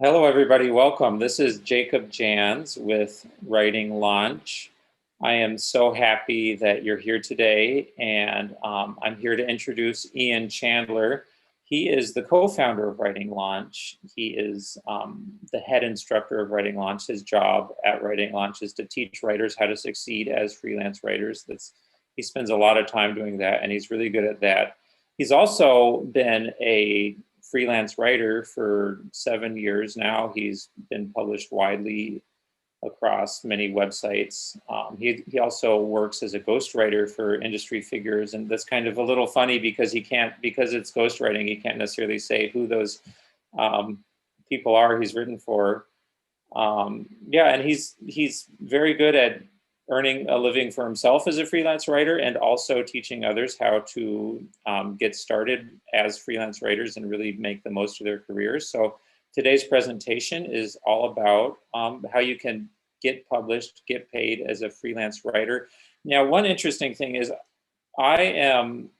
Hello, everybody. Welcome. This is Jacob Jans with Writing Launch. I am so happy that you're here today, and I'm here to introduce Ian Chandler. He is the co-founder of Writing Launch. He is the head instructor of Writing Launch. His job at Writing Launch is to teach writers how to succeed as freelance writers. He spends a lot of time doing that, and he's really good at that. He's also been a freelance writer for 7 years now. He's been published widely across many websites. He also works as a ghostwriter for industry figures, and that's kind of a little funny because because it's ghostwriting, he can't necessarily say who those people are he's written for. Yeah, and he's very good at earning a living for himself as a freelance writer and also teaching others how to get started as freelance writers and really make the most of their careers. So today's presentation is all about how you can get published, get paid as a freelance writer. Now, one interesting thing is I am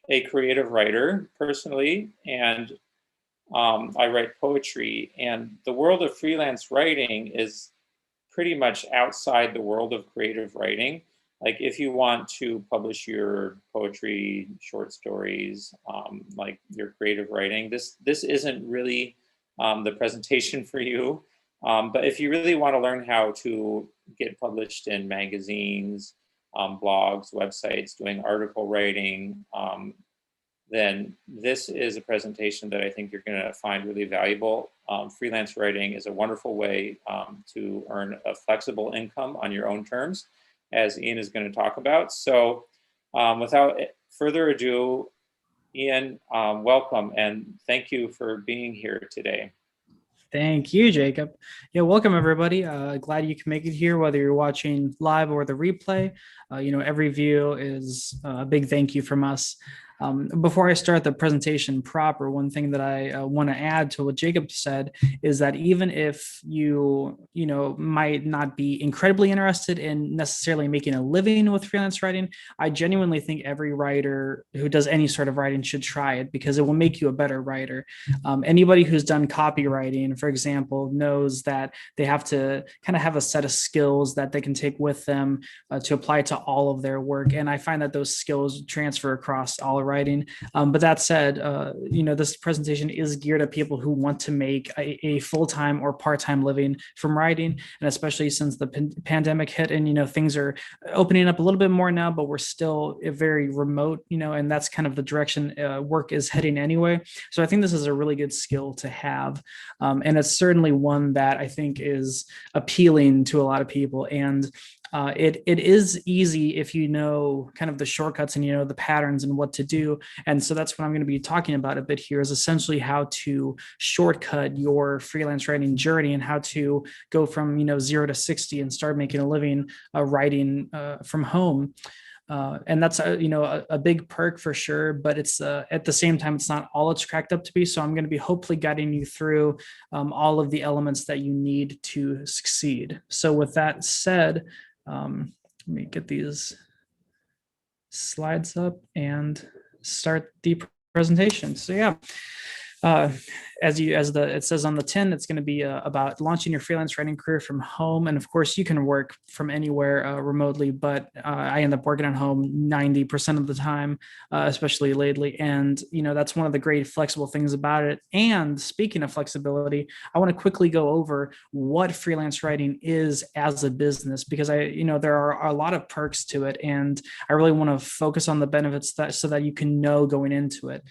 a creative writer personally, and I write poetry, and the world of freelance writing is pretty much outside the world of creative writing. Like if you want to publish your poetry, short stories, like your creative writing, this isn't really the presentation for you. But if you really want to learn how to get published in magazines, blogs, websites, doing article writing, then this is a presentation that I think you're going to find really valuable. Freelance writing is a wonderful way to earn a flexible income on your own terms, as Ian is going to talk about. So without further ado, Ian, welcome and thank you for being here today. Thank you, Jacob. Yeah, welcome everybody. Glad you can make it here, whether you're watching live or the replay. Every view is a big thank you from us. Before I start the presentation proper, one thing that I want to add to what Jacob said is that even if you might not be incredibly interested in necessarily making a living with freelance writing, I genuinely think every writer who does any sort of writing should try it because it will make you a better writer. Anybody who's done copywriting, for example, knows that they have to kind of have a set of skills that they can take with them to apply to all of their work. And I find that those skills transfer across all writing. But that said, this presentation is geared at people who want to make a full-time or part-time living from writing. And especially since the pandemic hit and, things are opening up a little bit more now, but we're still very remote, and that's kind of the direction work is heading anyway. So I think this is a really good skill to have. And it's certainly one that I think is appealing to a lot of people. And it is easy if you know kind of the shortcuts and the patterns and what to do. And so that's what I'm going to be talking about a bit here is essentially how to shortcut your freelance writing journey and how to go from 0 to 60 and start making a living writing from home. And that's a big perk for sure, but it's at the same time it's not all it's cracked up to be. So I'm going to be hopefully guiding you through all of the elements that you need to succeed. So with that said, let me get these slides up and start the presentation. So yeah, it says on the tin, it's going to be about launching your freelance writing career from home. And of course you can work from anywhere remotely, but I end up working at home 90% of the time, especially lately. And, that's one of the great flexible things about it. And speaking of flexibility, I want to quickly go over what freelance writing is as a business, because there are a lot of perks to it. And I really want to focus on the benefits so that you can know going into it.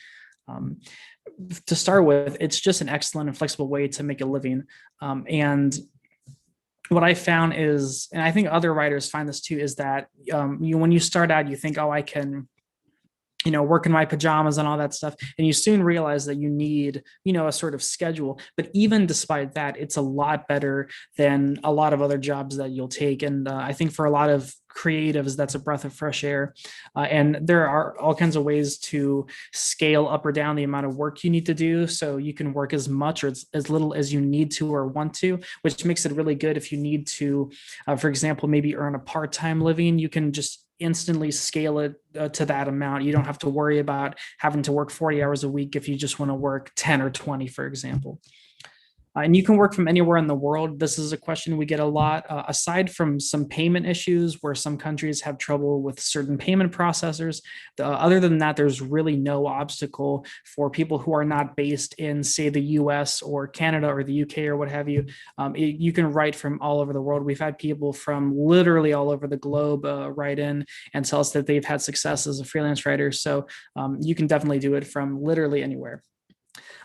To start with, it's just an excellent and flexible way to make a living. And what I found is, and I think other writers find this too, is that when you start out, you think, oh, I can work in my pajamas and all that stuff. And you soon realize that you need, a sort of schedule. But even despite that, it's a lot better than a lot of other jobs that you'll take. And I think for a lot of creatives, that's a breath of fresh air. And there are all kinds of ways to scale up or down the amount of work you need to do. So you can work as much or as little as you need to or want to, which makes it really good if you need to, for example, maybe earn a part-time living. You can just instantly scale it to that amount. You don't have to worry about having to work 40 hours a week if you just want to work 10 or 20, for example. And you can work from anywhere in the world. This is a question we get a lot. Aside from some payment issues where some countries have trouble with certain payment processors, other than that, there's really no obstacle for people who are not based in, say, the US or Canada or the UK or what have you. You can write from all over the world. We've had people from literally all over the globe write in and tell us that they've had success as a freelance writer. So you can definitely do it from literally anywhere.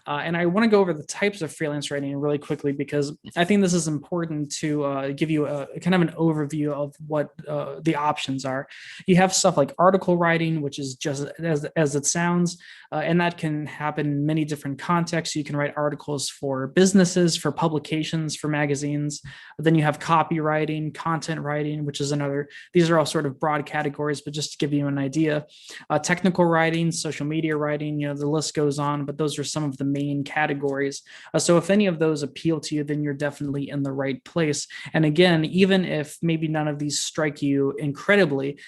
And I want to go over the types of freelance writing really quickly because I think this is important to give you a kind of an overview of what the options are. You have stuff like article writing, which is just as it sounds, and that can happen in many different contexts. You can write articles for businesses, for publications, for magazines. Then you have copywriting, content writing, which is another. These are all sort of broad categories, but just to give you an idea, technical writing, social media writing, the list goes on, but those are some of the main categories. So if any of those appeal to you, then you're definitely in the right place. And again, even if maybe none of these strike you incredibly,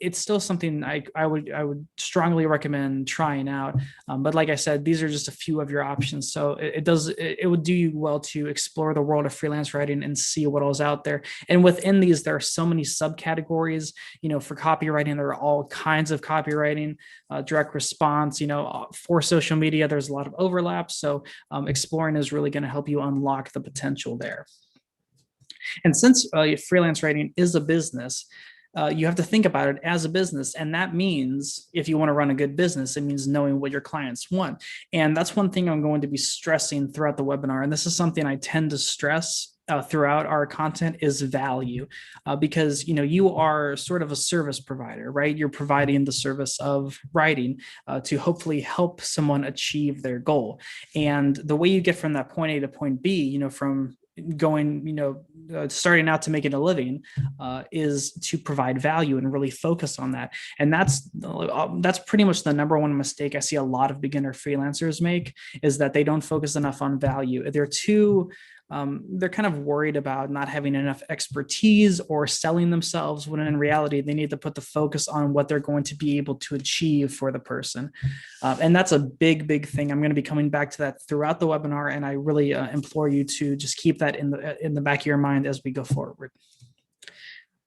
it's still something I would strongly recommend trying out. But like I said, these are just a few of your options. So it would do you well to explore the world of freelance writing and see what else out there. And within these, there are so many subcategories. For copywriting, there are all kinds of copywriting, direct response. For social media, there's a lot of overlap. So exploring is really going to help you unlock the potential there. And since freelance writing is a business, you have to think about it as a business. And that means if you want to run a good business, it means knowing what your clients want. And that's one thing I'm going to be stressing throughout the webinar. And this is something I tend to stress throughout our content is value, because you are sort of a service provider, right? You're providing the service of writing to hopefully help someone achieve their goal. And the way you get from that point A to point B, from going, starting out to making a living, is to provide value and really focus on that. And that's pretty much the number one mistake I see a lot of beginner freelancers make, is that they don't focus enough on value. They're kind of worried about not having enough expertise or selling themselves, when in reality, they need to put the focus on what they're going to be able to achieve for the person. And that's a big, big thing. I'm going to be coming back to that throughout the webinar, and I really implore you to just keep that in the back of your mind as we go forward.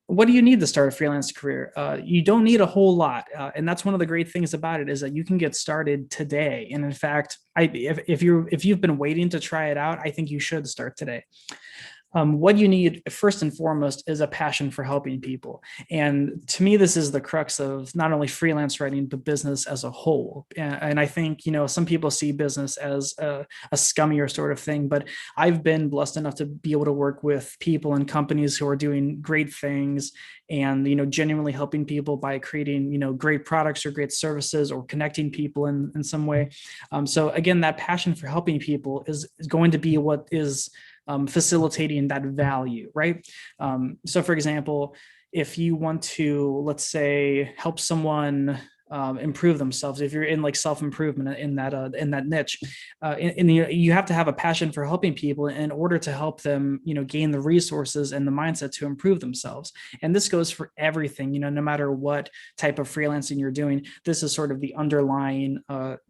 What do you need to start a freelance career? You don't need a whole lot. And that's one of the great things about it, is that you can get started today. And in fact, if you've been waiting to try it out, I think you should start today. What you need first and foremost is a passion for helping people. And to me, this is the crux of not only freelance writing, but business as a whole. And I think, some people see business as a scummier sort of thing, but I've been blessed enough to be able to work with people and companies who are doing great things and, genuinely helping people by creating, great products or great services or connecting people in some way. So again, that passion for helping people is going to be what is facilitating that value, right? So for example, if you want to, let's say, help someone improve themselves, if you're in like self-improvement in that niche, you have to have a passion for helping people in order to help them, gain the resources and the mindset to improve themselves. And this goes for everything, no matter what type of freelancing you're doing. This is sort of the underlying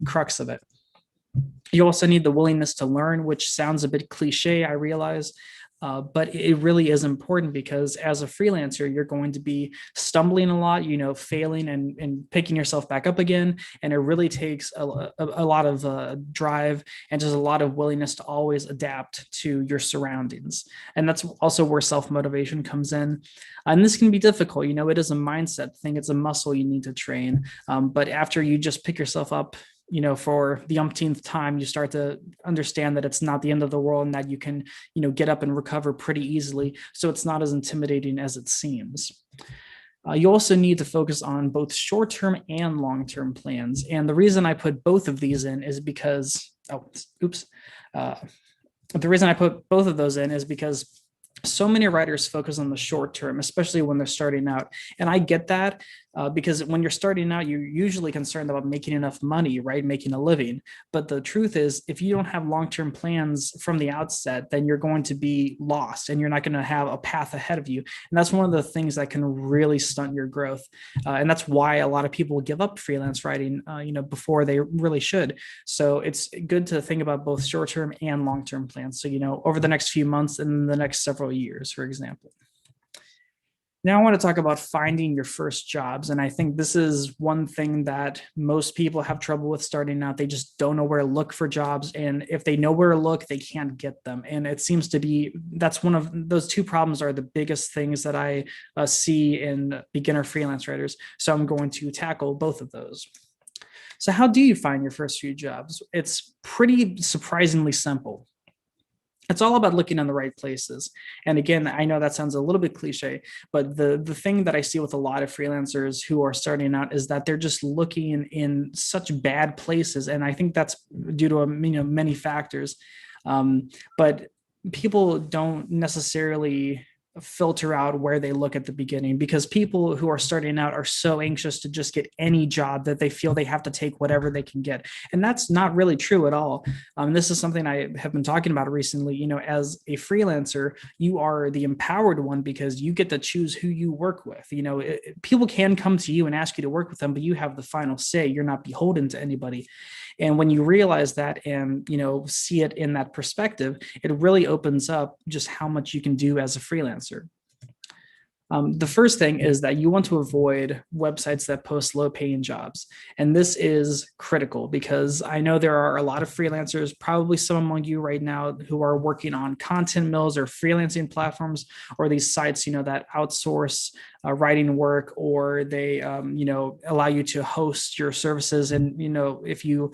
crux of it. You also need the willingness to learn, which sounds a bit cliche, I realize, but it really is important, because as a freelancer, you're going to be stumbling a lot, failing and picking yourself back up again. And it really takes a lot of drive and just a lot of willingness to always adapt to your surroundings. And that's also where self-motivation comes in. And this can be difficult. It is a mindset thing. It's a muscle you need to train. But after you just pick yourself up, for the umpteenth time, you start to understand that it's not the end of the world and that you can, get up and recover pretty easily. So it's not as intimidating as it seems. You also need to focus on both short-term and long-term plans. And the reason I put both of these in is because, the reason I put both of those in is because so many writers focus on the short term, especially when they're starting out. And I get that. because when you're starting out, you're usually concerned about making enough money, right? Making a living. But the truth is, if you don't have long-term plans from the outset, then you're going to be lost and you're not going to have a path ahead of you. And that's one of the things that can really stunt your growth. And that's why a lot of people give up freelance writing, before they really should. So it's good to think about both short-term and long-term plans. So, over the next few months and the next several years, for example. Now I want to talk about finding your first jobs. And I think this is one thing that most people have trouble with starting out. They just don't know where to look for jobs. And if they know where to look, they can't get them. And it seems to be, that's one of those two problems are the biggest things that I see in beginner freelance writers. So I'm going to tackle both of those. So how do you find your first few jobs? It's pretty surprisingly simple. It's all about looking in the right places. And again, I know that sounds a little bit cliche, but the thing that I see with a lot of freelancers who are starting out is that they're just looking in such bad places. And I think that's due to many factors. But people don't necessarily filter out where they look at the beginning, because people who are starting out are so anxious to just get any job that they feel they have to take whatever they can get. And that's not really true at all. This is something I have been talking about recently. As a freelancer, you are the empowered one because you get to choose who you work with. People can come to you and ask you to work with them, but you have the final say. You're not beholden to anybody. And when you realize that and, see it in that perspective, it really opens up just how much you can do as a freelancer. The first thing is that you want to avoid websites that post low-paying jobs. And this is critical because I know there are a lot of freelancers, probably some among you right now, who are working on content mills or freelancing platforms or these sites, that outsource writing work, or they, allow you to host your services. And, if you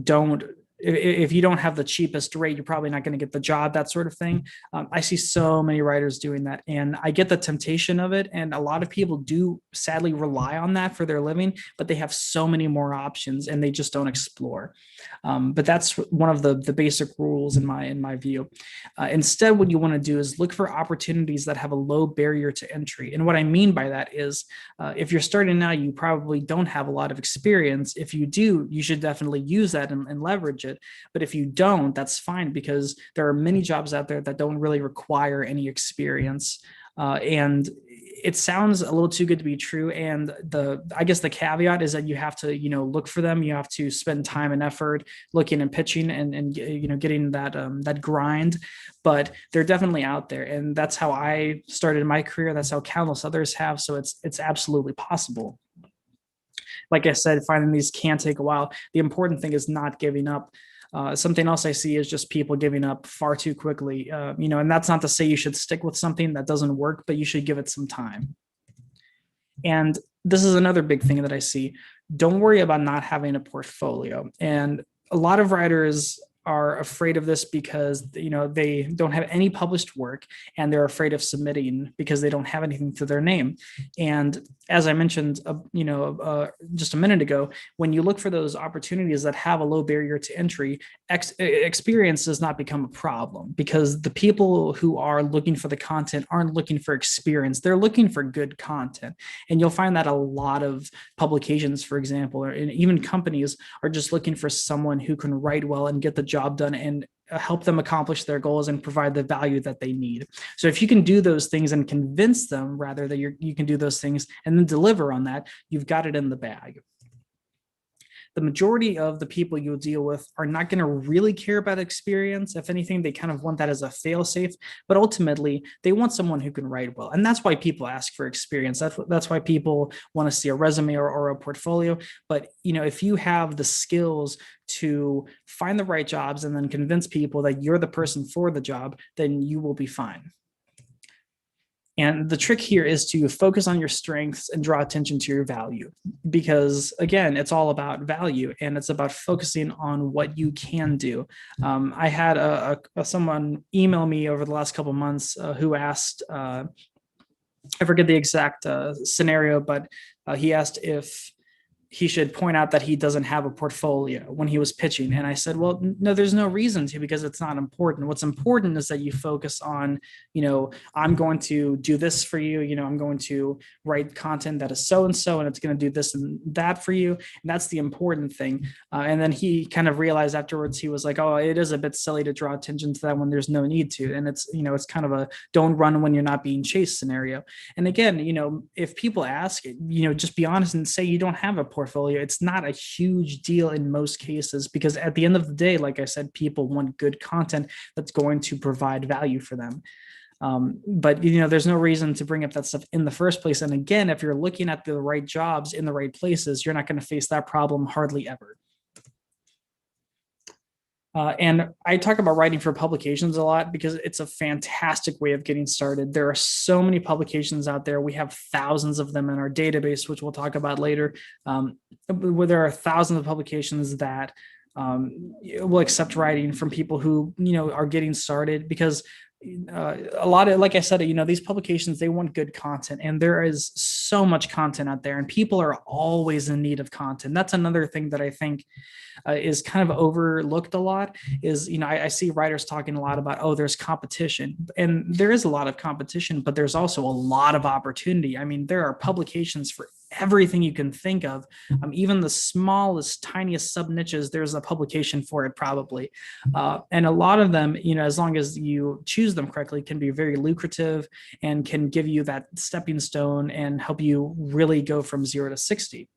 don't if you don't have the cheapest rate, you're probably not going to get the job, that sort of thing. I see so many writers doing that, and I get the temptation of it. And a lot of people do sadly rely on that for their living, but they have so many more options and they just don't explore. But that's one of the basic rules in my view. Instead, what you want to do is look for opportunities that have a low barrier to entry. And what I mean by that is if you're starting now, you probably don't have a lot of experience. If you do, you should definitely use that and leverage it. But if you don't, that's fine, because there are many jobs out there that don't really require any experience. And it sounds a little too good to be true. And I guess the caveat is that you have to, look for them. You have to spend time and effort looking and pitching and getting that grind. But they're definitely out there. And that's how I started my career. That's how countless others have. So it's absolutely possible. Like I said, finding these can take a while. The important thing is not giving up. Something else I see is just people giving up far too quickly, and that's not to say you should stick with something that doesn't work, but you should give it some time. And this is another big thing that I see. Don't worry about not having a portfolio. And a lot of writers are afraid of this because they don't have any published work, and they're afraid of submitting because they don't have anything to their name. And as I mentioned, just a minute ago, when you look for those opportunities that have a low barrier to entry, experience does not become a problem, because the people who are looking for the content aren't looking for experience. They're looking for good content. And you'll find that a lot of publications, for example, or even companies are just looking for someone who can write well and get the job done and help them accomplish their goals and provide the value that they need. So if you can do those things and convince them, rather, that you can do those things and then deliver on that, you've got it in the bag. The majority of the people you'll deal with are not going to really care about experience. If anything, they kind of want that as a fail-safe, but ultimately they want someone who can write well. And that's why people ask for experience. That's why people want to see a resume or a portfolio. But if you have the skills to find the right jobs and then convince people that you're the person for the job, then you will be fine. And the trick here is to focus on your strengths and draw attention to your value, because again, it's all about value and it's about focusing on what you can do. I had someone email me over the last couple of months who asked, I forget the exact scenario, but he asked if he should point out that he doesn't have a portfolio when he was pitching. And I said, well, no, there's no reason to, because it's not important. What's important is that you focus on, I'm going to do this for you. I'm going to write content that is so-and-so, and it's going to do this and that for you. And that's the important thing. And then he kind of realized afterwards, he was like, oh, it is a bit silly to draw attention to that when there's no need to. And it's, it's kind of a don't run when you're not being chased scenario. And again, if people ask, just be honest and say you don't have a portfolio. It's not a huge deal in most cases, because at the end of the day, like I said, people want good content that's going to provide value for them. But there's no reason to bring up that stuff in the first place. And again, if you're looking at the right jobs in the right places, you're not going to face that problem hardly ever. And I talk about writing for publications a lot because it's a fantastic way of getting started. There are so many publications out there. We have thousands of them in our database, which we'll talk about later. Where there are thousands of publications that will accept writing from people who, are getting started, because a lot of, like I said, these publications, they want good content, and there is so much content out there, and people are always in need of content. That's another thing that I think is kind of overlooked a lot is, I see writers talking a lot about, oh, there's competition, and there is a lot of competition, but there's also a lot of opportunity. I mean, there are publications for everything you can think of. Even the smallest, tiniest sub niches, there's a publication for it probably. And a lot of them, as long as you choose them correctly, can be very lucrative and can give you that stepping stone and help you really go from 0 to 60.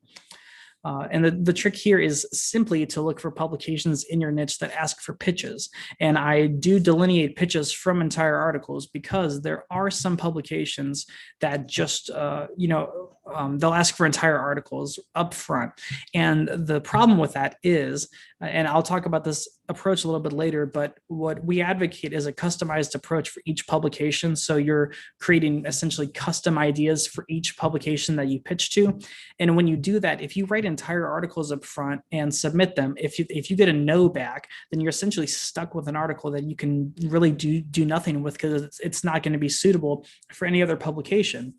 And the trick here is simply to look for publications in your niche that ask for pitches. And I do delineate pitches from entire articles, because there are some publications that just, they'll ask for entire articles up front. And the problem with that is, and I'll talk about this approach a little bit later, but what we advocate is a customized approach for each publication. So you're creating essentially custom ideas for each publication that you pitch to. And when you do that, if you write entire articles up front and submit them, if you get a no back, then you're essentially stuck with an article that you can really do nothing with, because it's not going to be suitable for any other publication.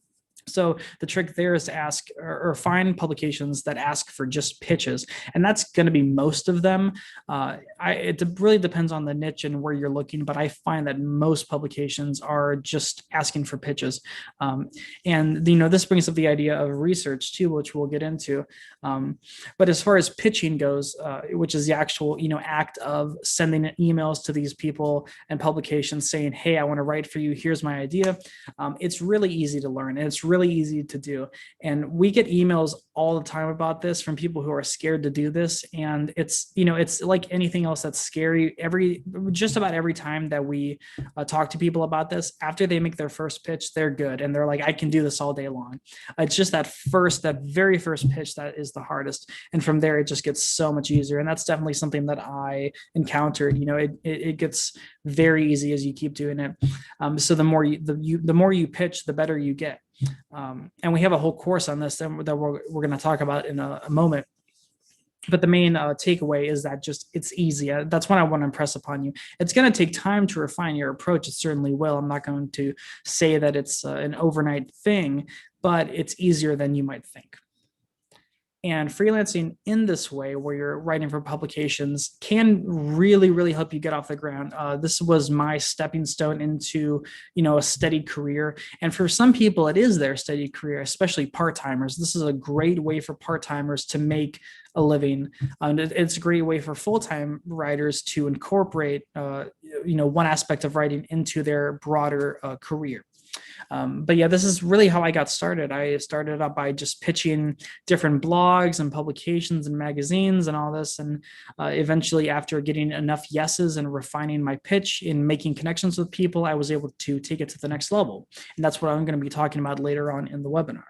So the trick there is to ask or find publications that ask for just pitches, and that's going to be most of them. It really depends on the niche and where you're looking, but I find that most publications are just asking for pitches. And this brings up the idea of research too, which we'll get into. But as far as pitching goes, which is the actual act of sending emails to these people and publications saying, hey, I want to write for you, here's my idea. It's really easy to learn, and it's really easy to do. And we get emails all the time about this from people who are scared to do this. And it's like anything else that's scary. Just about every time that we talk to people about this, after they make their first pitch, they're good. And they're like, I can do this all day long. It's just that very first pitch that is the hardest. And from there, it just gets so much easier. And that's definitely something that I encountered. It gets very easy as you keep doing it. So the more you pitch, the better you get. And we have a whole course on this that we're going to talk about in a moment. But the main takeaway is that it's easy. That's what I want to impress upon you. It's going to take time to refine your approach. It certainly will. I'm not going to say that it's an overnight thing, but it's easier than you might think. And freelancing in this way, where you're writing for publications, can really, really help you get off the ground. This was my stepping stone into, a steady career. And for some people, it is their steady career, especially part-timers. This is a great way for part-timers to make a living. It's a great way for full-time writers to incorporate, one aspect of writing into their broader career. But yeah, this is really how I got started. I started up by just pitching different blogs and publications and magazines and all this. And eventually, after getting enough yeses and refining my pitch and making connections with people, I was able to take it to the next level. And that's what I'm going to be talking about later on in the webinar.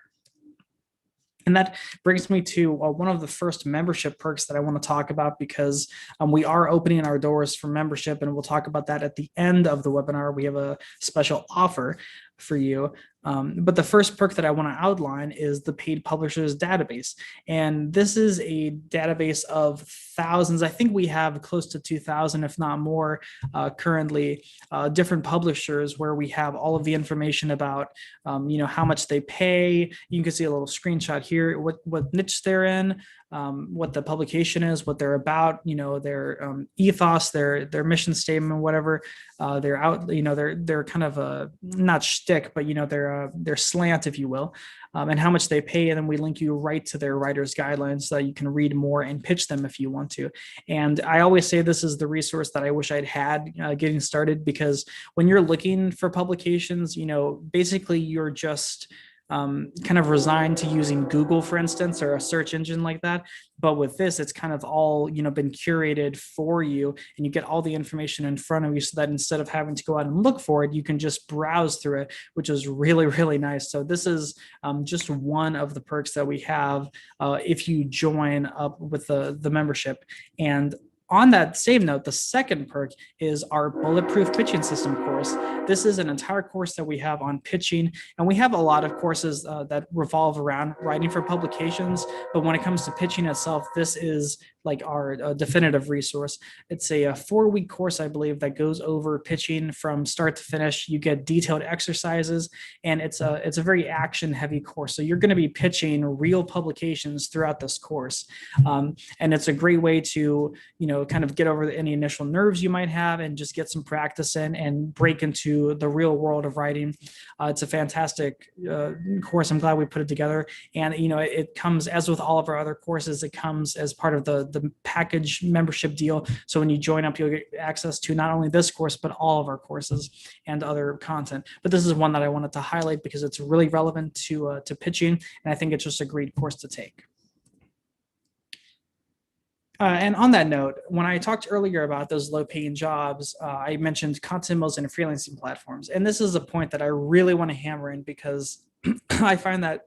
And that brings me to one of the first membership perks that I want to talk about, because we are opening our doors for membership, and we'll talk about that at the end of the webinar. We have a special offer for you. But the first perk that I want to outline is the paid publishers database. And this is a database of thousands. I think we have close to 2,000, if not more, currently, different publishers where we have all of the information about, how much they pay. You can see a little screenshot here, what niche they're in, what the publication is, what they're about, their ethos, their mission statement, whatever. They're out, they're kind of a not shtick, but their slant, if you will, and how much they pay. And then we link you right to their writer's guidelines so that you can read more and pitch them if you want to. And I always say this is the resource that I wish I'd had getting started, because when you're looking for publications, basically you're just kind of resigned to using Google, for instance, or a search engine like that. But with this, it's kind of all, been curated for you, and you get all the information in front of you so that instead of having to go out and look for it, you can just browse through it, which is really, really nice. So this is just one of the perks that we have if you join up with the membership. And on that same note, the second perk is our Bulletproof Pitching System course. This is an entire course that we have on pitching, and we have a lot of courses that revolve around writing for publications. But when it comes to pitching itself, this is like our definitive resource. It's a 4-week course, I believe, that goes over pitching from start to finish. You get detailed exercises, and it's a very action-heavy course. So you're going to be pitching real publications throughout this course, and it's a great way to kind of get over any initial nerves you might have and just get some practice in and break into the real world of writing. It's a fantastic course. I'm glad we put it together. And, it comes, as with all of our other courses, it comes as part of the package membership deal. So when you join up, you'll get access to not only this course, but all of our courses and other content. But this is one that I wanted to highlight because it's really relevant to pitching. And I think it's just a great course to take. And on that note, when I talked earlier about those low-paying jobs, I mentioned content mills and freelancing platforms. And this is a point that I really want to hammer in, because I find that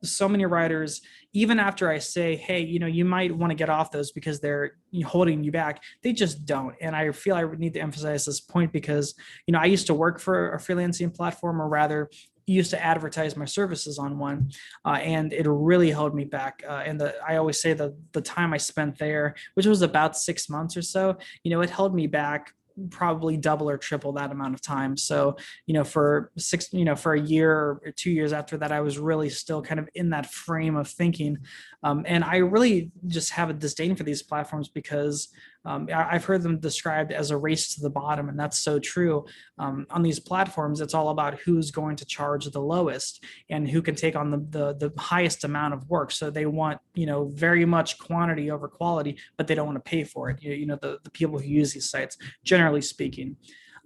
so many writers, even after I say, hey, you might want to get off those because they're holding you back, they just don't. And I feel I need to emphasize this point because, I used to work for a freelancing platform, or rather used to advertise my services on one, and it really held me back. And I always say that the time I spent there, which was about 6 months or so, it held me back probably double or triple that amount of time. So, for a year or 2 years after that, I was really still kind of in that frame of thinking. And I really just have a disdain for these platforms because I've heard them described as a race to the bottom, and that's so true. On these platforms, it's all about who's going to charge the lowest and who can take on the highest amount of work. So they want, very much quantity over quality, but they don't want to pay for it. The people who use these sites, generally speaking.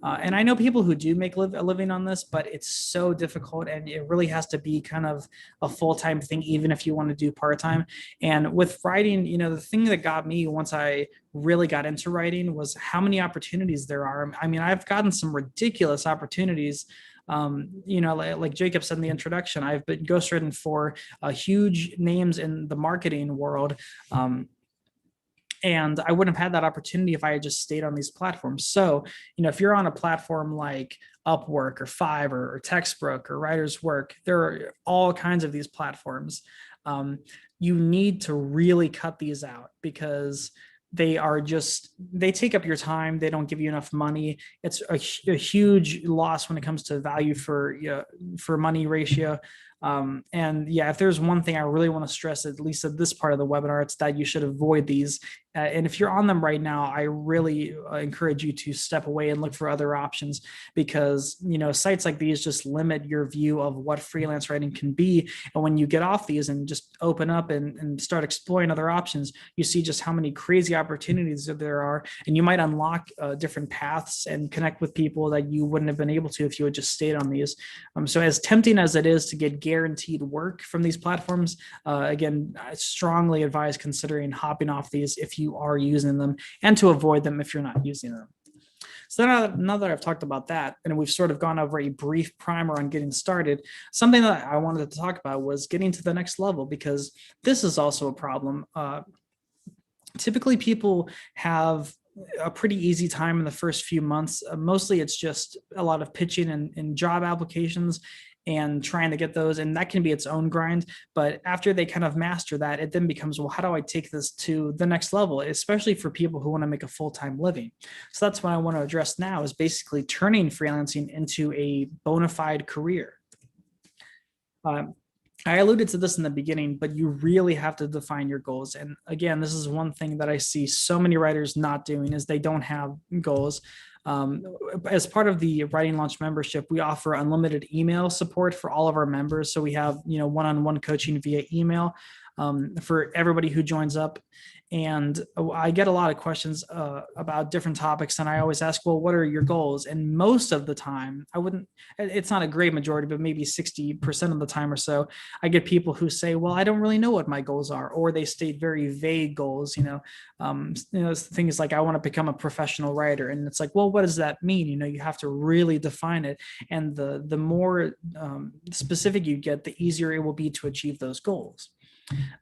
And I know people who do make a living on this, but it's so difficult, and it really has to be kind of a full-time thing, even if you want to do part-time. And with writing, the thing that got me once I really got into writing was how many opportunities there are. I mean, I've gotten some ridiculous opportunities. Like Jacob said in the introduction, I've been ghostwritten for huge names in the marketing world. And I wouldn't have had that opportunity if I had just stayed on these platforms. So, if you're on a platform like Upwork or Fiverr or Textbook or Writer's Work, there are all kinds of these platforms. You need to really cut these out because they take up your time. They don't give you enough money. It's a huge loss when it comes to value for money ratio. If there's one thing I really want to stress, at least at this part of the webinar, it's that you should avoid these. And if you're on them right now, I really encourage you to step away and look for other options, because, sites like these just limit your view of what freelance writing can be. And when you get off these and just open up and start exploring other options, you see just how many crazy opportunities there are. And you might unlock different paths and connect with people that you wouldn't have been able to if you had just stayed on these. So as tempting as it is to get guaranteed work from these platforms, again, I strongly advise considering hopping off these if you are using them, and to avoid them if you're not using them. So now that I've talked about that, and we've sort of gone over a brief primer on getting started, something that I wanted to talk about was getting to the next level, because this is also a problem. Typically, people have a pretty easy time in the first few months. Mostly it's just a lot of pitching and job applications and trying to get those, and that can be its own grind. But after they kind of master that, it then becomes, well, how do I take this to the next level, especially for people who want to make a full-time living? So that's what I want to address now, is basically turning freelancing into a bona fide career. I alluded to this in the beginning, but you really have to define your goals. And again, this is one thing that I see so many writers not doing is they don't have goals. Um, as part of the Writing Launch membership, we offer unlimited email support for all of our members. So we have, one-on-one coaching via email for everybody who joins up. And I get a lot of questions about different topics. And I always ask, well, what are your goals? And most of the time, it's not a great majority, but maybe 60% of the time or so, I get people who say, well, I don't really know what my goals are, or they state very vague goals, things like, I want to become a professional writer. And it's like, well, what does that mean? You have to really define it. And the more specific you get, the easier it will be to achieve those goals.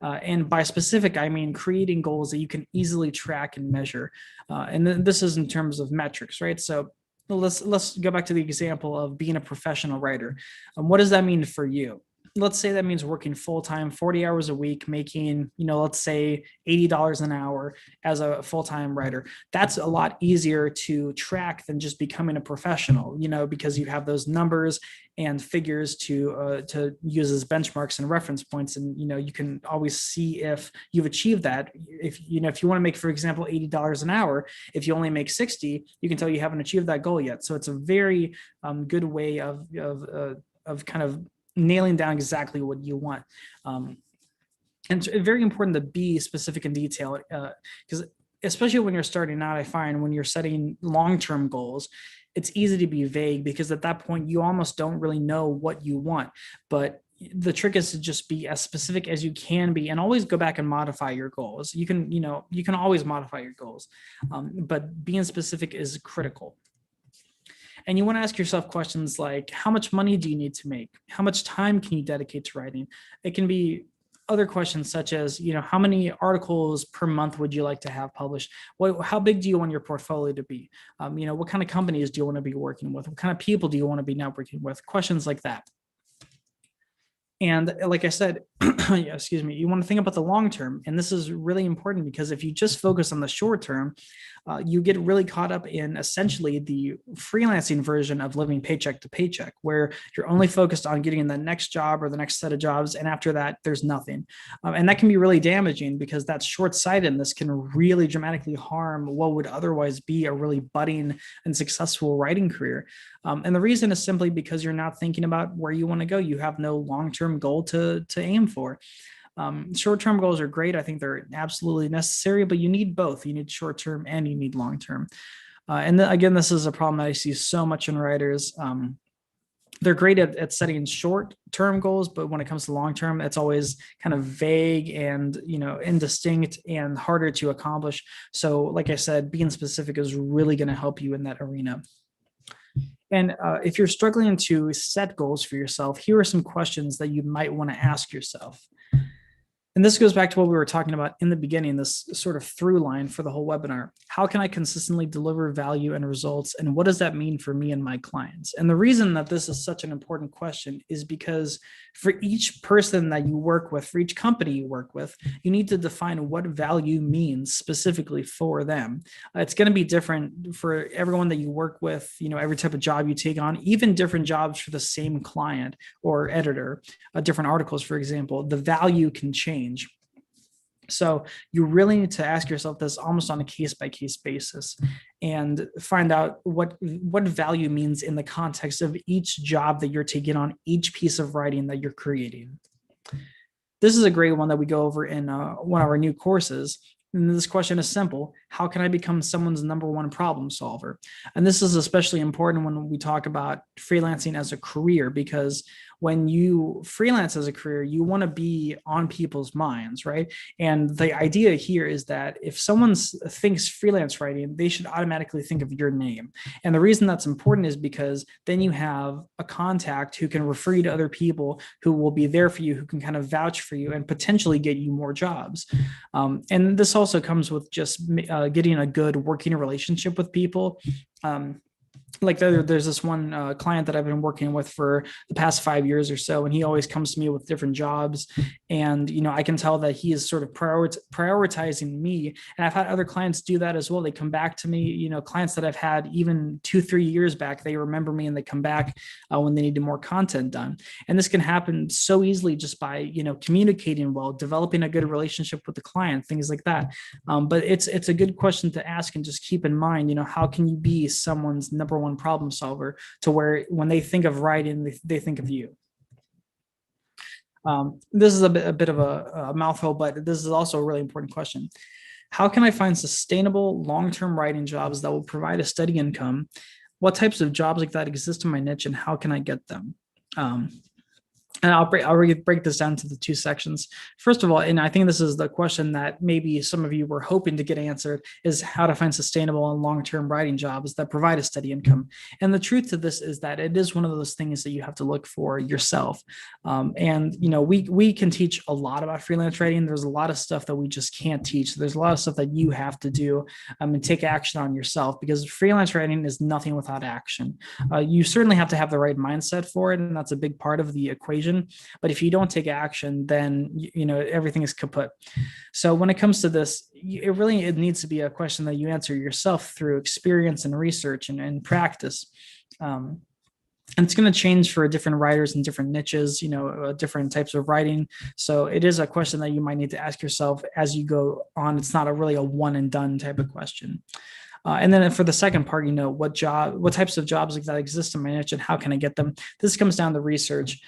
And by specific, I mean creating goals that you can easily track and measure. And then this is in terms of metrics, right? So let's go back to the example of being a professional writer. What does that mean for you? Let's say that means working full-time, 40 hours a week, making, let's say $80 an hour as a full-time writer. That's a lot easier to track than just becoming a professional, because you have those numbers and figures to use as benchmarks and reference points. And, you can always see if you've achieved that. If you want to make, for example, $80 an hour, if you only make 60, you can tell you haven't achieved that goal yet. So it's a very good way of kind of nailing down exactly what you want. And it's very important to be specific in detail, because especially when you're starting out, I find when you're setting long-term goals, it's easy to be vague because at that point you almost don't really know what you want. But the trick is to just be as specific as you can be, and always go back and modify your goals. You can always modify your goals, but being specific is critical. And you want to ask yourself questions like, how much money do you need to make? How much time can you dedicate to writing? It can be other questions such as, how many articles per month would you like to have published? How big do you want your portfolio to be? What kind of companies do you want to be working with? What kind of people do you want to be networking with? Questions like that. And like I said, excuse me, you want to think about the long term. And this is really important because if you just focus on the short term, you get really caught up in essentially the freelancing version of living paycheck to paycheck, where you're only focused on getting the next job or the next set of jobs. And after that, there's nothing. And that can be really damaging because that short-sightedness can really dramatically harm what would otherwise be a really budding and successful writing career. And the reason is simply because you're not thinking about where you want to go. You have no long-term goal to aim for. Short-term goals are great. I think they're absolutely necessary, but you need both. You need short-term and you need long-term. And again, this is a problem that I see so much in writers. They're great at setting short-term goals, but when it comes to long-term, it's always kind of vague and, indistinct and harder to accomplish. So like I said, being specific is really going to help you in that arena. And if you're struggling to set goals for yourself, here are some questions that you might want to ask yourself. And this goes back to what we were talking about in the beginning, this sort of through line for the whole webinar. How can I consistently deliver value and results? And what does that mean for me and my clients? And the reason that this is such an important question is because for each person that you work with, for each company you work with, you need to define what value means specifically for them. It's going to be different for everyone that you work with, every type of job you take on, even different jobs for the same client or editor, different articles, for example, the value can change. So you really need to ask yourself this almost on a case-by-case basis and find out what value means in the context of each job that you're taking on, each piece of writing that you're creating. This is a great one that we go over in one of our new courses. And this question is simple. How can I become someone's number one problem solver? And this is especially important when we talk about freelancing as a career, because when you freelance as a career, you want to be on people's minds, right? And the idea here is that if someone thinks freelance writing, they should automatically think of your name. And the reason that's important is because then you have a contact who can refer you to other people who will be there for you, who can kind of vouch for you and potentially get you more jobs. And this also comes with just getting a good working relationship with people. like there's this one client that I've been working with for the past 5 years or so, and he always comes to me with different jobs, and I can tell that he is sort of prioritizing me. And I've had other clients do that as well. They come back to me, clients that I've had even 2-3 years back, they remember me and they come back when they need more content done. And this can happen so easily just by communicating well, developing a good relationship with the client, things like that. But it's a good question to ask, and just keep in mind, how can you be someone's number one problem solver, to where when they think of writing, they think of you. This is a bit of a mouthful, but this is also a really important question. How can I find sustainable long-term writing jobs that will provide a steady income? What types of jobs like that exist in my niche, and how can I get them? And I'll break this down to the two sections. First of all, and I think this is the question that maybe some of you were hoping to get answered, is how to find sustainable and long-term writing jobs that provide a steady income. And the truth to this is that it is one of those things that you have to look for yourself. And we can teach a lot about freelance writing. There's a lot of stuff that we just can't teach. There's a lot of stuff that you have to do and take action on yourself, because freelance writing is nothing without action. You certainly have to have the right mindset for it, and that's a big part of the equation. But if you don't take action, then everything is kaput. So when it comes to this, it needs to be a question that you answer yourself through experience and research and practice. And it's going to change for different writers and different niches, different types of writing. So it is a question that you might need to ask yourself as you go on. It's not really a one and done type of question. And then for the second part, what types of jobs like that exist in my niche, and how can I get them? This comes down to research.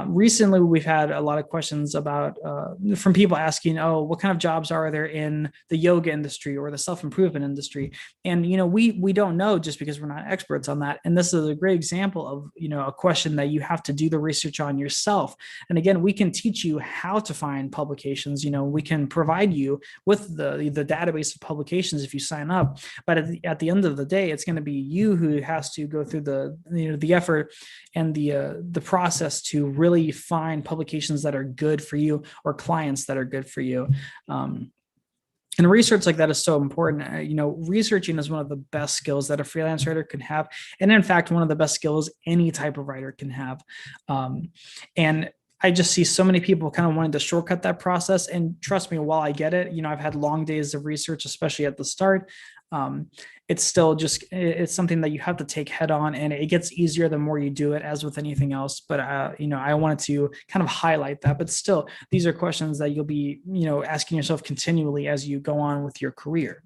Recently, we've had a lot of questions from people asking, what kind of jobs are there in the yoga industry or the self-improvement industry? And, we don't know, just because we're not experts on that. And this is a great example of, a question that you have to do the research on yourself. And again, we can teach you how to find publications. We can provide you with the database of publications if you sign up. But at the end of the day, it's going to be you who has to go through the effort and the process to really find publications that are good for you, or clients that are good for you. And research like that is so important. Researching is one of the best skills that a freelance writer can have. And in fact, one of the best skills any type of writer can have. And I just see so many people kind of wanting to shortcut that process. And trust me, while I get it, I've had long days of research, especially at the start. It's still it's something that you have to take head on, and it gets easier the more you do it, as with anything else. But I wanted to kind of highlight that. But still, these are questions that you'll be asking yourself continually as you go on with your career.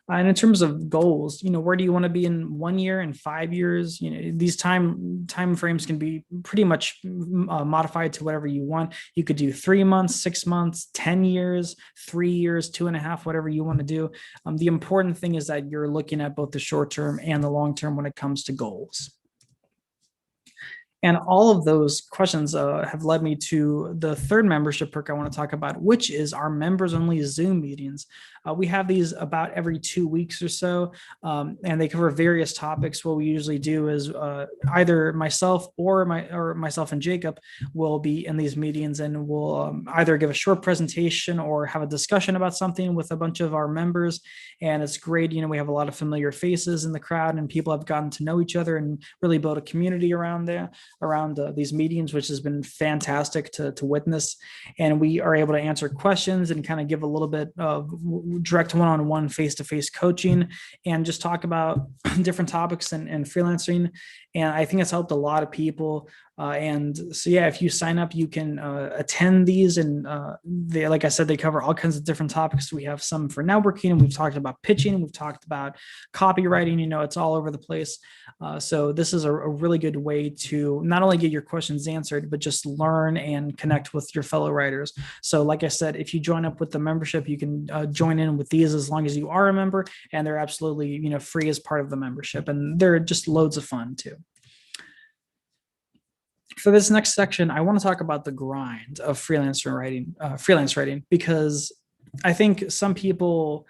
And in terms of goals, where do you want to be in 1 year and 5 years? These time frames can be pretty much modified to whatever you want. You could do 3 months, 6 months, 10 years, 3 years, 2.5, whatever you want to do. The important thing is that you're looking at both the short term and the long term when it comes to goals. And all of those questions have led me to the third membership perk I want to talk about, which is our members only Zoom meetings. We have these about every 2 weeks or so, and they cover various topics. What we usually do is either myself or myself and Jacob will be in these meetings, and we'll either give a short presentation or have a discussion about something with a bunch of our members. And it's great. We have a lot of familiar faces in the crowd, and people have gotten to know each other and really build a community around these meetings, which has been fantastic to witness. And we are able to answer questions and kind of give a little bit of direct one-on-one face-to-face coaching, and just talk about different topics and freelancing. And I think it's helped a lot of people. And so, yeah, if you sign up, you can attend these. And like I said, they cover all kinds of different topics. We have some for networking. We've talked about pitching. We've talked about copywriting. It's all over the place. So this is a really good way to not only get your questions answered, but just learn and connect with your fellow writers. So like I said, if you join up with the membership, you can join in with these as long as you are a member, and they're absolutely, free as part of the membership. And they're just loads of fun too. For this next section, I want to talk about the grind of freelance writing, because I think some people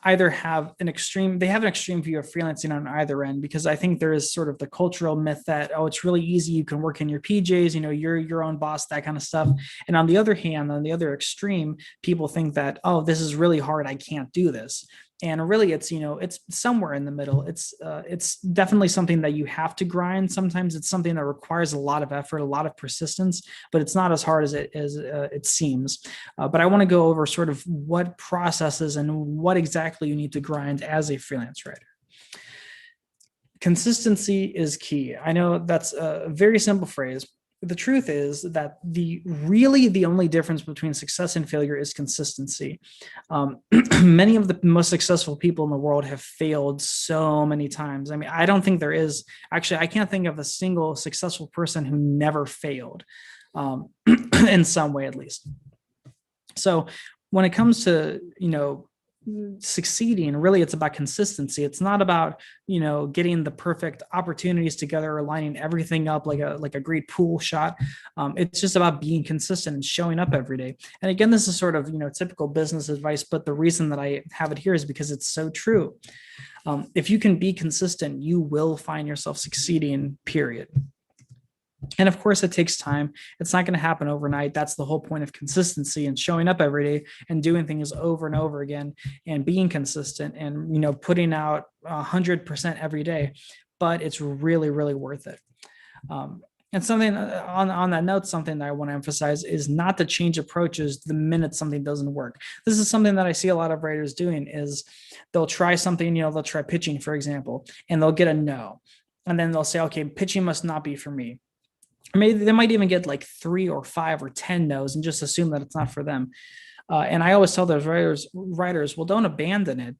either have an extreme view of freelancing on either end, because I think there is sort of the cultural myth that, it's really easy, you can work in your PJs, you're your own boss, that kind of stuff. And on the other hand, on the other extreme, people think that, this is really hard, I can't do this. And really, it's it's somewhere in the middle. It's definitely something that you have to grind. Sometimes it's something that requires a lot of effort, a lot of persistence, but it's not as hard as it seems. But I want to go over sort of what processes and what exactly you need to grind as a freelance writer. Consistency is key. I know that's a very simple phrase. The truth is that the only difference between success and failure is consistency. Many of the most successful people in the world have failed so many times. I mean, I don't think there is, actually, I can't think of a single successful person who never failed, in some way at least. So when it comes to, succeeding, really it's about consistency. It's not about getting the perfect opportunities together or lining everything up like a great pool shot. It's just about being consistent and showing up every day. And again, this is sort of typical business advice, but the reason that I have it here is because it's so true. If you can be consistent, you will find yourself succeeding, period. And of course, it takes time. It's not going to happen overnight. That's the whole point of consistency and showing up every day and doing things over and over again and being consistent and, putting out 100% every day. But it's really, really worth it. And something on that note, something that I want to emphasize is not to change approaches the minute something doesn't work. This is something that I see a lot of writers doing is they'll try something, they'll try pitching, for example, and they'll get a no. And then they'll say, okay, pitching must not be for me. Maybe they might even get like 3 or 5 or 10 no's and just assume that it's not for them. And I always tell those writers, well, don't abandon it.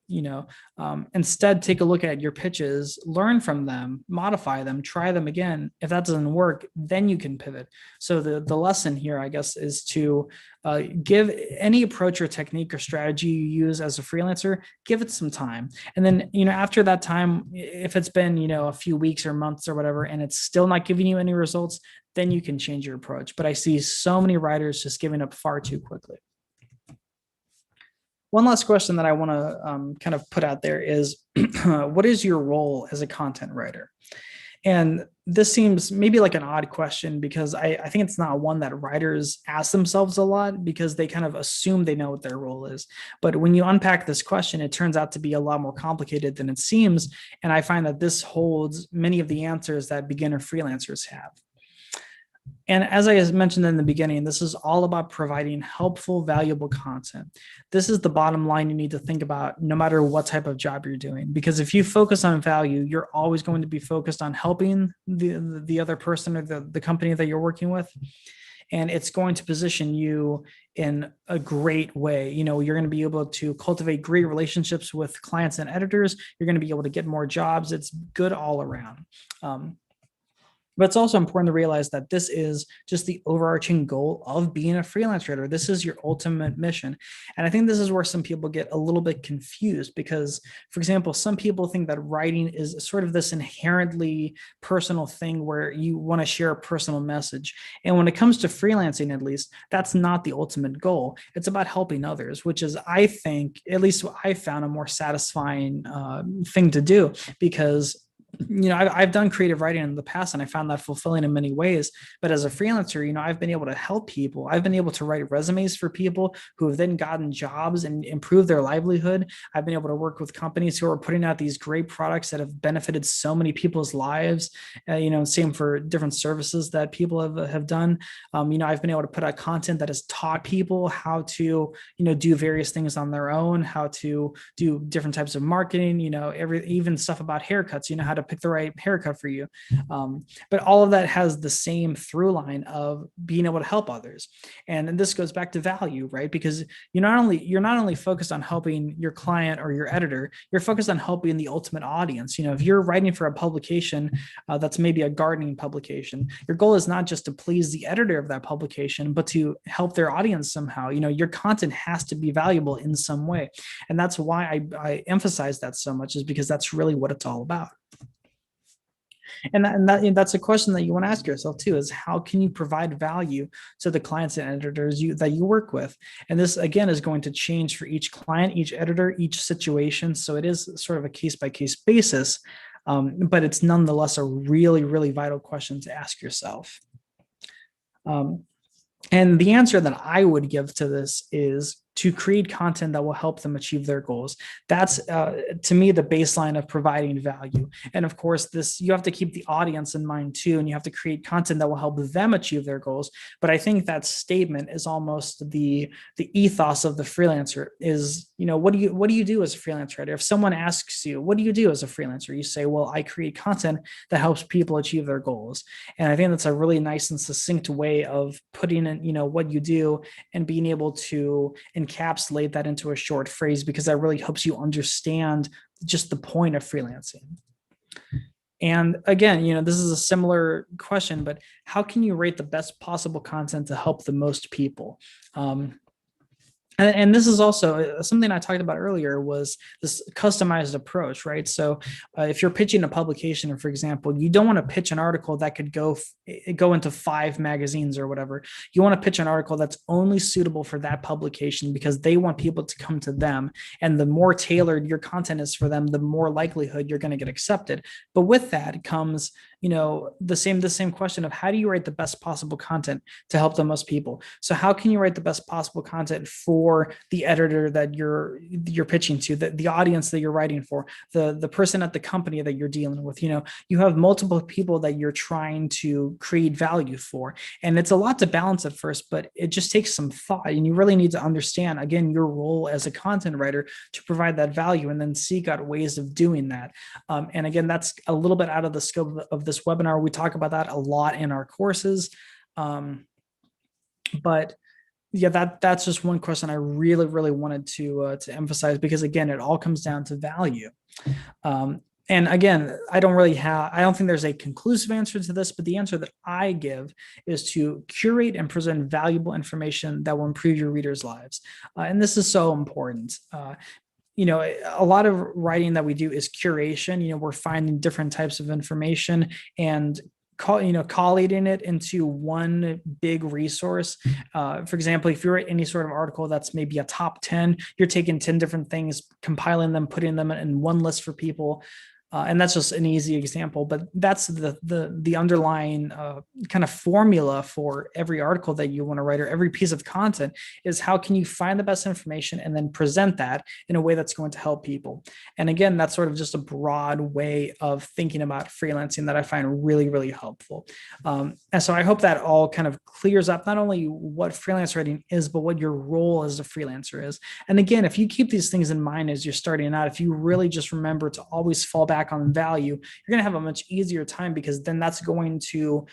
Instead, take a look at your pitches, learn from them, modify them, try them again. If that doesn't work, then you can pivot. So the lesson here, I guess, is to give any approach or technique or strategy you use as a freelancer, give it some time. And then, after that time, if it's been, a few weeks or months or whatever, and it's still not giving you any results, then you can change your approach. But I see so many writers just giving up far too quickly. One last question that I want to kind of put out there is, what is your role as a content writer? And this seems maybe like an odd question because I think it's not one that writers ask themselves a lot because they kind of assume they know what their role is. But when you unpack this question, it turns out to be a lot more complicated than it seems. And I find that this holds many of the answers that beginner freelancers have. And as I mentioned in the beginning, this is all about providing helpful, valuable content. This is the bottom line you need to think about no matter what type of job you're doing. Because if you focus on value, you're always going to be focused on helping the other person or the company that you're working with. And it's going to position you in a great way. You're going to be able to cultivate great relationships with clients and editors. You're going to be able to get more jobs. It's good all around. But it's also important to realize that this is just the overarching goal of being a freelance writer. This is your ultimate mission. And I think this is where some people get a little bit confused because, for example, some people think that writing is sort of this inherently personal thing where you want to share a personal message. And when it comes to freelancing, at least, that's not the ultimate goal. It's about helping others, which is, I think, at least what I found, a more satisfying thing to do because I've done creative writing in the past and I found that fulfilling in many ways. But as a freelancer, I've been able to help people. I've been able to write resumes for people who have then gotten jobs and improved their livelihood. I've been able to work with companies who are putting out these great products that have benefited so many people's lives. Same for different services that people have done. I've been able to put out content that has taught people how to, do various things on their own, how to do different types of marketing, even stuff about haircuts, how to pick the right haircut for you. But all of that has the same through line of being able to help others. And this goes back to value, right? Because you're not only focused on helping your client or your editor, you're focused on helping the ultimate audience. If you're writing for a publication that's maybe a gardening publication, your goal is not just to please the editor of that publication, but to help their audience somehow. Your content has to be valuable in some way. And that's why I emphasize that so much, is because that's really what it's all about. And that's a question that you want to ask yourself too, is how can you provide value to the clients and editors that you work with? And this, again, is going to change for each client, each editor, each situation. So it is sort of a case-by-case basis, but it's nonetheless a really, really vital question to ask yourself. And the answer that I would give to this is to create content that will help them achieve their goals. That's to me the baseline of providing value. And of course, this you have to keep the audience in mind too, and you have to create content that will help them achieve their goals. But I think that statement is almost the ethos of the freelancer. Is, what do you do as a freelance writer? If someone asks you, what do you do as a freelancer? You say, well, I create content that helps people achieve their goals. And I think that's a really nice and succinct way of putting in, what you do and being able to encapsulate that into a short phrase, because that really helps you understand just the point of freelancing. And again, this is a similar question, but how can you rate the best possible content to help the most people? And this is also something I talked about earlier, was this customized approach, right? So if you're pitching a publication, for example, you don't want to pitch an article that could go into 5 magazines or whatever. You want to pitch an article that's only suitable for that publication, because they want people to come to them. And the more tailored your content is for them, the more likelihood you're going to get accepted. But with that comes, the same question of how do you write the best possible content to help the most people? So how can you write the best possible content for the editor that you're pitching to, the audience that you're writing for, the person at the company that you're dealing with? You have multiple people that you're trying to create value for, and it's a lot to balance at first, but it just takes some thought, and you really need to understand, again, your role as a content writer to provide that value, and then seek out ways of doing that. And again, that's a little bit out of the scope of this webinar. We talk about that a lot in our courses. But yeah, that's just one question I really, really wanted to emphasize, because again, it all comes down to value. And again, I don't think there's a conclusive answer to this, but the answer that I give is to curate and present valuable information that will improve your readers' lives. And this is so important. A lot of writing that we do is curation. We're finding different types of information and collating it into one big resource. For example, if you're at any sort of article that's maybe a top 10, you're taking 10 different things, compiling them, putting them in one list for people. And that's just an easy example, but that's the underlying kind of formula for every article that you want to write, or every piece of content, is how can you find the best information and then present that in a way that's going to help people. And again, that's sort of just a broad way of thinking about freelancing that I find really, really helpful. And so I hope that all kind of clears up not only what freelance writing is, but what your role as a freelancer is. And again, if you keep these things in mind as you're starting out, if you really just remember to always fall back on value, you're going to have a much easier time, because then that's going to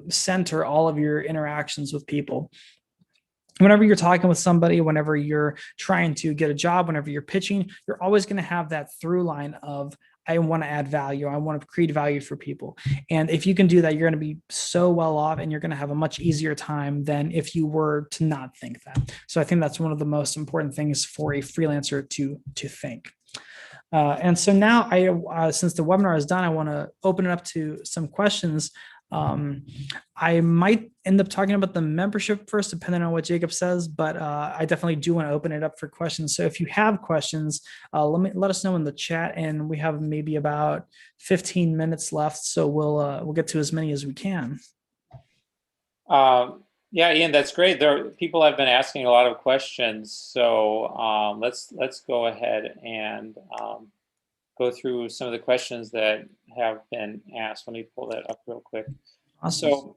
center all of your interactions with people. Whenever you're talking with somebody, whenever you're trying to get a job, whenever you're pitching, you're always going to have that through line of, I want to add value. I want to create value for people. And if you can do that, you're going to be so well off, and you're going to have a much easier time than if you were to not think that. So I think that's one of the most important things for a freelancer to think. And so now since the webinar is done, I want to open it up to some questions. I might end up talking about the membership first, depending on what Jacob says, but I definitely do want to open it up for questions. So if you have questions, let us know in the chat, and we have maybe about 15 minutes left, so we'll get to as many as we can. Yeah, Ian, that's great. People have been asking a lot of questions, so let's go ahead and go through some of the questions that have been asked. Let me pull that up real quick. Awesome.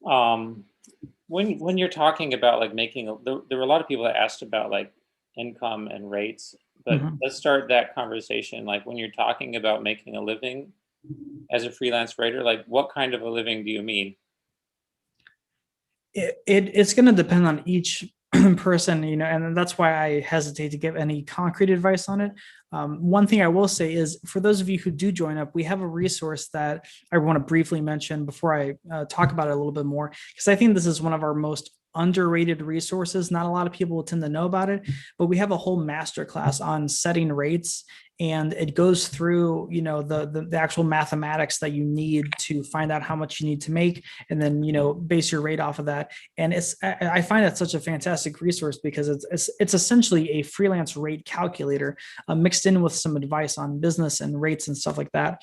So, when you're talking about like there were a lot of people that asked about like income and rates, but let's start that conversation. Like when you're talking about making a living as a freelance writer, like what kind of a living do you mean? It's going to depend on each person, and that's why I hesitate to give any concrete advice on it. One thing I will say is, for those of you who do join up, we have a resource that I want to briefly mention before I talk about it a little bit more, because I think this is one of our most underrated resources. Not a lot of people tend to know about it, but we have a whole masterclass on setting rates, and it goes through, the actual mathematics that you need to find out how much you need to make, and then, base your rate off of that. And I find that such a fantastic resource, because it's essentially a freelance rate calculator mixed in with some advice on business and rates and stuff like that.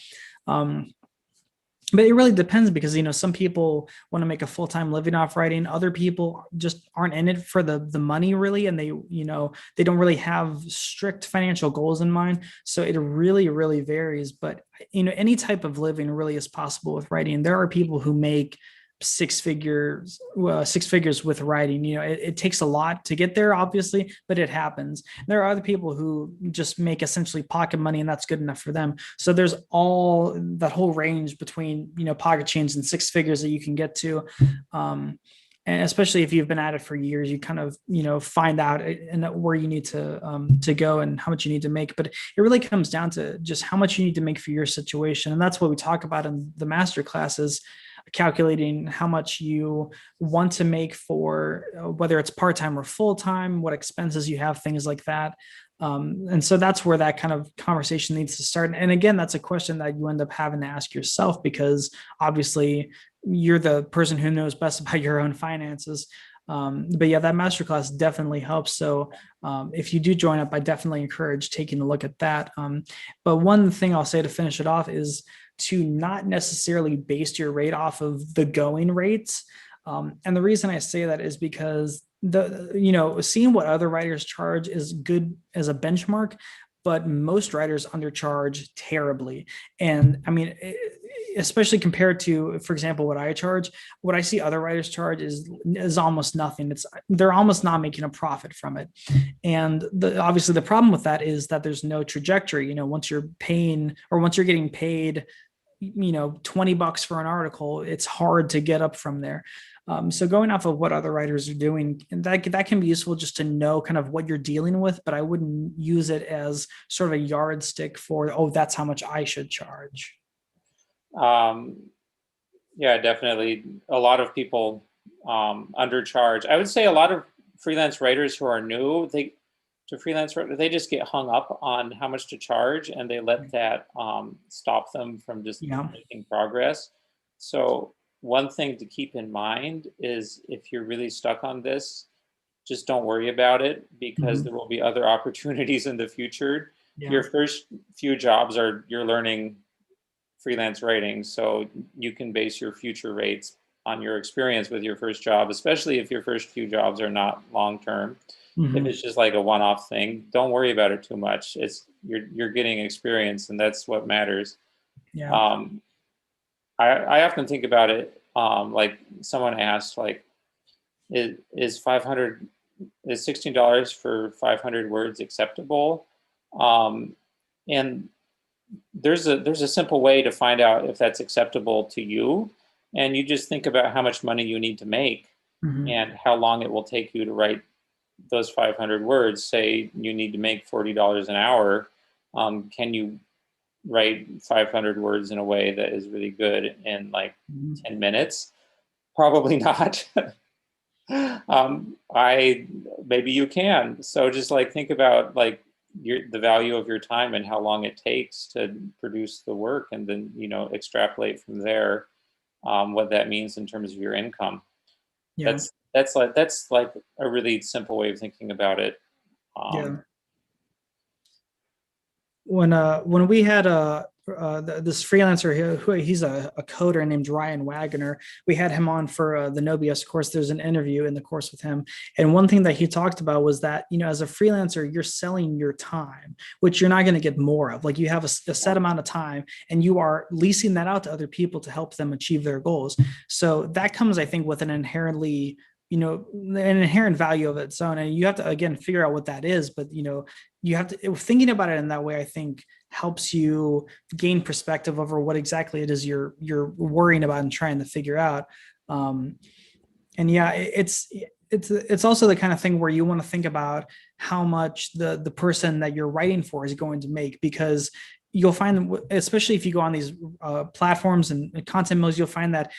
But it really depends because some people want to make a full-time living off writing. Other people just aren't in it for the money really, and they don't really have strict financial goals in mind. So it really varies. But any type of living really is possible with writing. There are people who make six figures with writing. It takes a lot to get there, obviously, but it happens. There are other people who just make essentially pocket money, and that's good enough for them. So there's all that whole range between pocket change and six figures that you can get to. And especially if you've been at it for years, you kind of find out and where you need to go and how much you need to make. But it really comes down to just how much you need to make for your situation, and that's what we talk about in the master classes, calculating how much you want to make for whether it's part-time or full-time, what expenses you have, things like that. And so that's where that kind of conversation needs to start. And again, that's a question that you end up having to ask yourself, because obviously you're the person who knows best about your own finances. But yeah, that masterclass definitely helps. So if you do join up, I definitely encourage taking a look at that. But one thing I'll say to finish it off is to not necessarily base your rate off of the going rates. And the reason I say that is because seeing what other writers charge is good as a benchmark, but most writers undercharge terribly. And I mean, especially compared to, for example, what I charge, what I see other writers charge is almost nothing. They're almost not making a profit from it. And obviously the problem with that is that there's no trajectory. Once you're paying, or once you're getting paid, $20 for an article, it's hard to get up from there. So going off of what other writers are doing, and that can be useful just to know kind of what you're dealing with, but I wouldn't use it as sort of a yardstick for, oh, that's how much I should charge. Yeah, definitely. A lot of people undercharge. I would say a lot of freelance writers who are new, they just get hung up on how much to charge, and they let that stop them from just making progress. So one thing to keep in mind is, if you're really stuck on this, just don't worry about it, because there will be other opportunities in the future. Yeah. Your first few jobs you're learning freelance writing, so you can base your future rates on your experience with your first job, especially if your first few jobs are not long-term. If it's just like a one-off thing, don't worry about it too much. You're getting experience, and that's what matters. Yeah. I often think about it, like someone asked, like, is $16 for 500 words acceptable? And there's a simple way to find out if that's acceptable to you, and you just think about how much money you need to make and how long it will take you to write those 500 words. Say you need to make $40 an hour. Can you write 500 words in a way that is really good in like 10 minutes? Probably not. Maybe you can. So just like think about like the value of your time and how long it takes to produce the work, and then extrapolate from there what that means in terms of your income. Yeah. That's like a really simple way of thinking about it. Yeah. When we had this freelancer he's a coder named Ryan Wagner, we had him on for the Nobius course. There's an interview in the course with him, and one thing that he talked about was that as a freelancer, you're selling your time, which you're not going to get more of. Like, you have a set amount of time, and you are leasing that out to other people to help them achieve their goals. So that comes, I think, with an inherent value of its own, and you have to again figure out what that is. But you have to, thinking about it in that way, I think, helps you gain perspective over what exactly it is you're worrying about and trying to figure out. And yeah, it's also the kind of thing where you want to think about how much the person that you're writing for is going to make, because you'll find, especially if you go on these platforms and content mills, you'll find that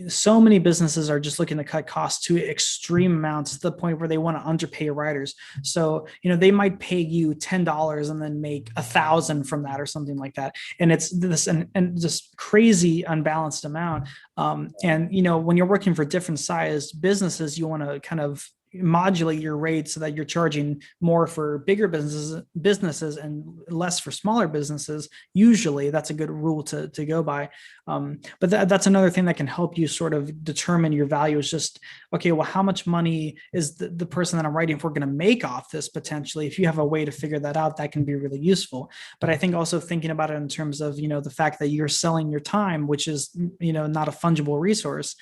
so many businesses are just looking to cut costs to extreme amounts, to the point where they want to underpay writers. So they might pay you $10 and then make 1,000 from that, or something like that. And it's this and just crazy unbalanced amount. And when you're working for different sized businesses, you want to kind of modulate your rates so that you're charging more for bigger businesses and less for smaller businesses. Usually that's a good rule to go by. But that's another thing that can help you sort of determine your value is just, okay, well, how much money is the person that I'm writing for going to make off this potentially? If you have a way to figure that out, that can be really useful. But I think also thinking about it in terms of, the fact that you're selling your time, which is, not a fungible resource,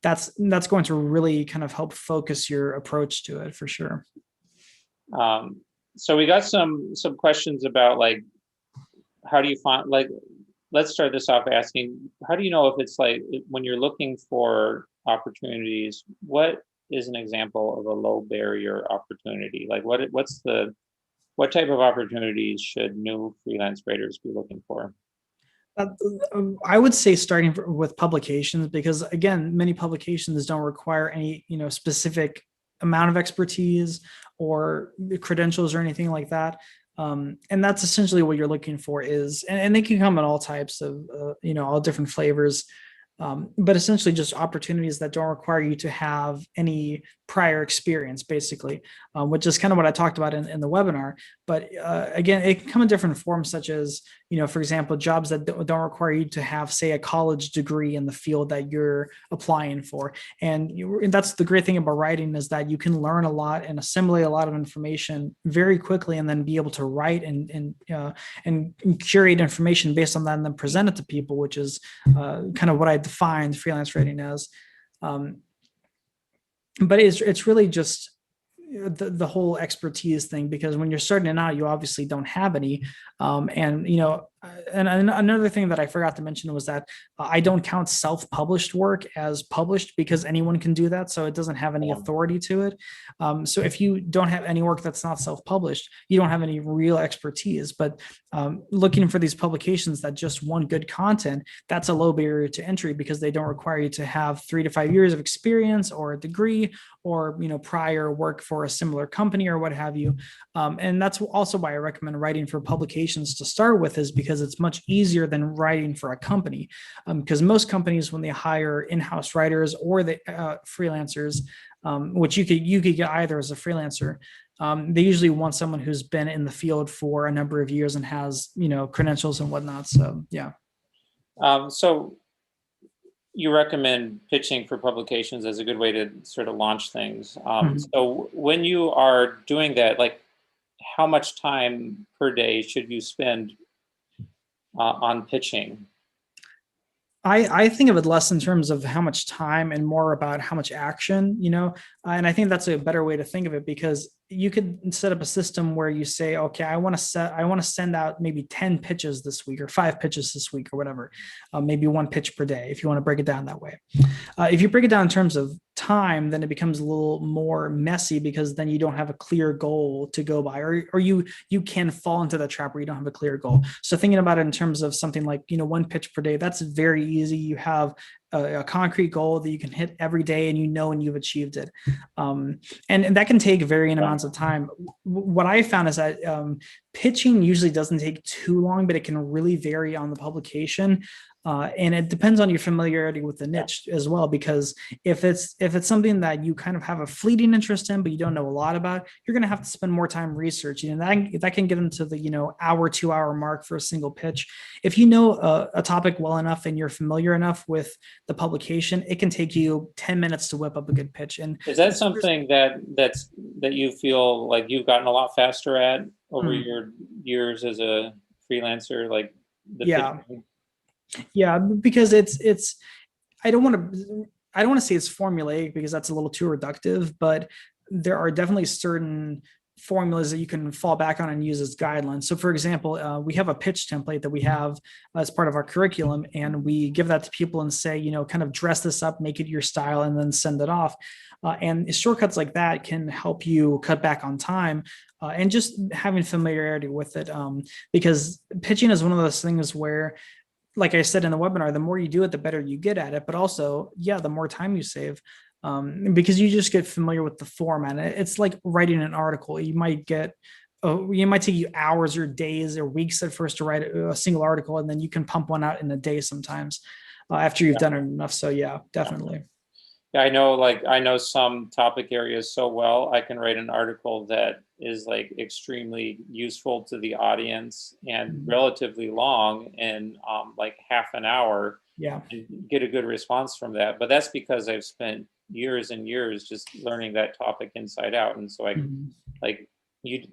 that's going to really kind of help focus your approach to it for sure. So we got some questions about like, how do you find, like, let's start this off asking, how do you know if it's like, when you're looking for opportunities, what is an example of a low barrier opportunity? Like what type of opportunities should new freelance writers be looking for? I would say starting with publications, because again, many publications don't require any, specific amount of expertise or credentials or anything like that. And that's essentially what you're looking for is, and they can come in all types of, all different flavors. But essentially just opportunities that don't require you to have any prior experience, basically, which is kind of what I talked about in the webinar. But again, it can come in different forms, such as, for example, jobs that don't require you to have, say, a college degree in the field that you're applying for. And that's the great thing about writing, is that you can learn a lot and assimilate a lot of information very quickly, and then be able to write and curate information based on that, and then present it to people, which is kind of what I defined freelance writing as. But it's really just the whole expertise thing, because when you're starting out, you obviously don't have any. And another thing that I forgot to mention was that I don't count self-published work as published, because anyone can do that. So it doesn't have any authority to it. So if you don't have any work that's not self-published, you don't have any real expertise. But looking for these publications that just want good content, that's a low barrier to entry, because they don't require you to have 3 to 5 years of experience or a degree, or prior work for a similar company or what have you. And that's also why I recommend writing for publications to start with, is because it's much easier than writing for a company. Because most companies, when they hire in-house writers or the freelancers, which you could get either as a freelancer, they usually want someone who's been in the field for a number of years and has credentials and whatnot. So yeah. So you recommend pitching for publications as a good way to sort of launch things. So when you are doing that, like, how much time per day should you spend on pitching? I think of it less in terms of how much time and more about how much action, and I think that's a better way to think of it, because you could set up a system where you say, okay, I want to send out maybe 10 pitches this week, or 5 pitches this week, or whatever, maybe 1 pitch per day, if you want to break it down that way. If you break it down in terms of time, then it becomes a little more messy, because then you don't have a clear goal to go by, or you can fall into the trap where you don't have a clear goal. So thinking about it in terms of something like 1 pitch per day, that's very easy. You have a concrete goal that you can hit every day, and and you've achieved it. And that can take varying amounts of time. What I found is that pitching usually doesn't take too long, but it can really vary on the publication. And it depends on your familiarity with the niche as well, because if it's something that you kind of have a fleeting interest in, but you don't know a lot about, you're going to have to spend more time researching, and that can get into the hour, 2 hour mark for a single pitch. If you know a topic well enough and you're familiar enough with the publication, it can take you 10 minutes to whip up a good pitch. And is that something that you feel like you've gotten a lot faster at over your years as a freelancer, like the pitching? Yeah, because it's I don't want to say it's formulaic, because that's a little too reductive, but there are definitely certain formulas that you can fall back on and use as guidelines. So for example, we have a pitch template that we have as part of our curriculum, and we give that to people and say, kind of dress this up, make it your style, and then send it off. And shortcuts like that can help you cut back on time, and just having familiarity with it, because pitching is one of those things where, like I said in the webinar, the more you do it, the better you get at it. But also, the more time you save, because you just get familiar with the format. It's like writing an article. It might take you hours or days or weeks at first to write a single article, and then you can pump one out in a day sometimes after you've done it enough. So yeah, definitely. I know some topic areas so well. I can write an article that is like extremely useful to the audience and relatively long in like half an hour, Yeah. and get a good response from that. But that's because I've spent years and years just learning that topic inside out. And so I Mhm.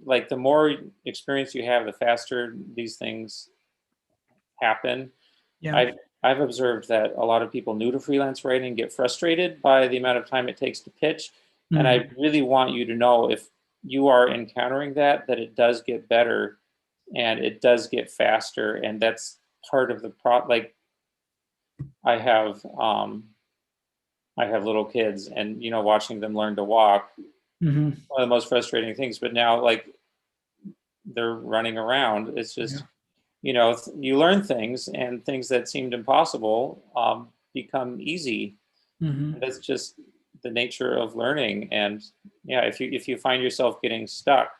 like the more experience you have, the faster these things happen. Yeah. I've observed that a lot of people new to freelance writing get frustrated by the amount of time it takes to pitch. And I Mhm. really want you to know, if you are encountering that it does get better and it does get faster. And that's part of the like I have um I have little kids, and watching them learn to walk, Mhm. one of the most frustrating things. But now, like, they're running around. It's Yeah. just, you learn things, and things that seemed impossible become easy. And Mhm. that's just the nature of learning. And yeah, if you find yourself getting stuck,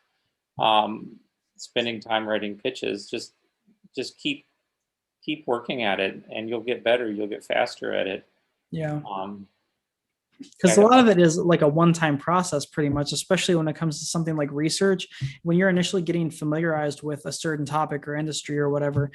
um, spending time writing pitches, just keep working at it, and you'll get better. You'll get faster at it. Yeah. Um, Because a I, lot of it is like a one-time process pretty much, especially when it comes to something like research. When you're initially getting familiarized with a certain topic or industry or whatever,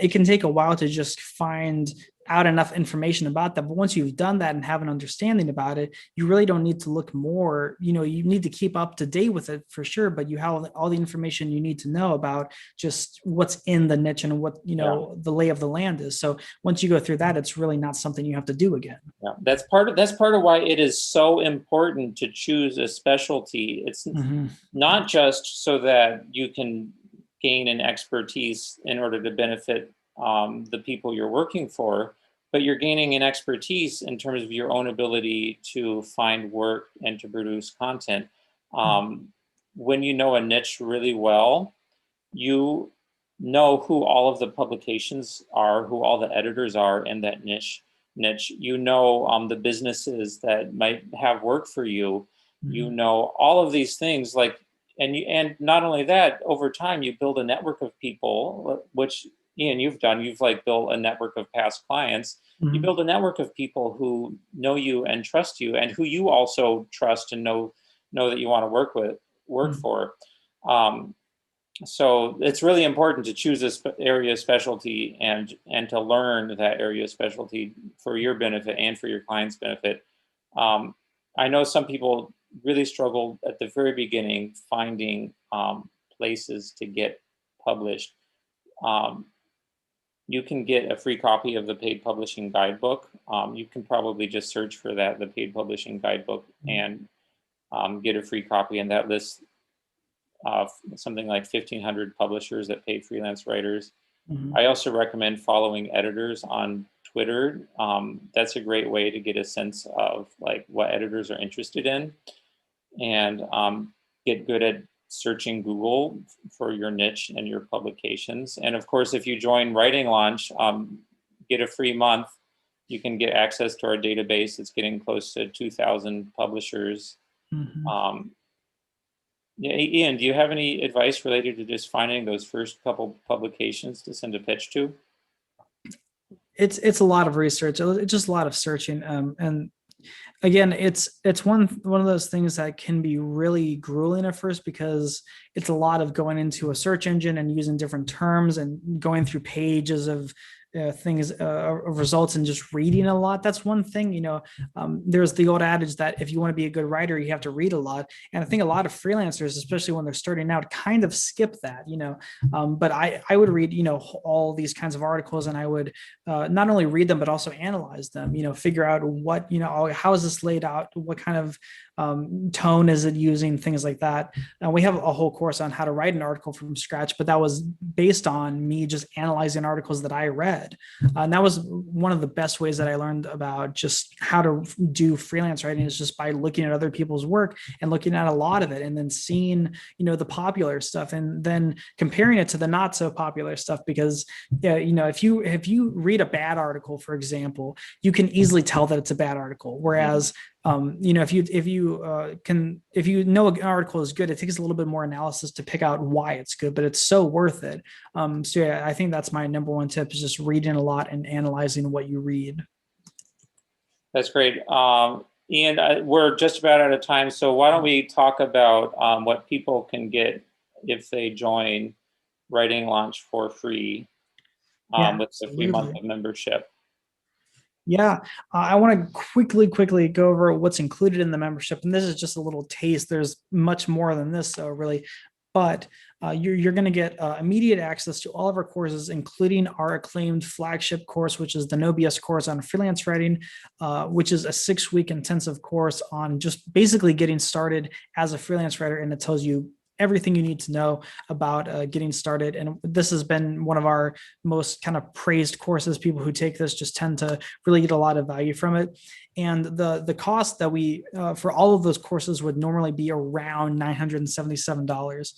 it can take a while to just find out enough information about that. But once you've done that and have an understanding about it, you really don't need to look more. You need to keep up to date with it for sure, but you have all the information you need to know about just what's in the niche and what yeah. the lay of the land is. So once you go through that, it's really not something you have to do again. Yeah, that's part of why it is so important to choose a specialty. It's Mm-hmm. not just so that you can gain an expertise in order to benefit the people you're working for, but you're gaining an expertise in terms of your own ability to find work and to produce content. Um, when you know a niche really well, you know who all of the publications are, who all the editors are in that niche. The businesses that might have work for you. All of these things, like, and not only that, over time you build a network of people, which, Ian, you've done. You've like built a network of past clients. You Mm-hmm. build a network of people who know you and trust you, and who you also trust and know that you want to work Mm-hmm. for. Um, so it's really important to choose a area of specialty, and to learn that area of specialty for your benefit and for your client's benefit. Um, I know some people really struggle at the very beginning finding places to get published. Um, you can get a free copy of the Paid Publishing Guidebook. You can probably just search for that, the Paid Publishing Guidebook, and get a free copy, and that lists something like 1,500 publishers that pay freelance writers. Mm-hmm. I also recommend following editors on Twitter. That's a great way to get a sense of like what editors are interested in, and get good at searching Google for your niche and your publications. And of course, if you join Writing Launch, get a free month. You can get access to our database. It's getting close to 2,000 publishers. Mm-hmm. Um, Yeah, Ian, do you have any advice related to just finding those first couple publications to send a pitch to? It's a lot of research. It's just a lot of searching. And again, it's one of those things that can be really grueling at first, because it's a lot of going into a search engine and using different terms and going through pages of things of results and just reading a lot. That's one thing. There's the old adage that if you want to be a good writer, you have to read a lot. And I think a lot of freelancers, especially when they're starting out, kind of skip that. But I would read all these kinds of articles, and I would not only read them but also analyze them. Figure out what how is this laid out, what kind of tone is it using, things like that. And we have a whole course on how to write an article from scratch, but that was based on me just analyzing articles that I read. And that was one of the best ways that I learned about just how to do freelance writing, is just by looking at other people's work and looking at a lot of it, and then seeing the popular stuff, and then comparing it to the not so popular stuff. Because if you read a bad article, for example, you can easily tell that it's a bad article. Whereas if you know an article is good, it takes a little bit more analysis to pick out why it's good, but it's so worth it. So yeah, I think that's my number one tip, is just reading a lot and analyzing what you read. That's great. Ian, we're just about out of time, so why don't we talk about what people can get if they join Writing Launch for free Yeah, with the free month absolutely. of membership. Yeah, I want to quickly go over what's included in the membership, and this is just a little taste. There's much more than this, really, but you're going to get immediate access to all of our courses, including our acclaimed flagship course, which is the No BS course on freelance writing, which is a 6-week intensive course on just basically getting started as a freelance writer, and it tells you everything you need to know about getting started. And this has been one of our most kind of praised courses. People who take this just tend to really get a lot of value from it. And the cost that we for all of those courses would normally be around $977.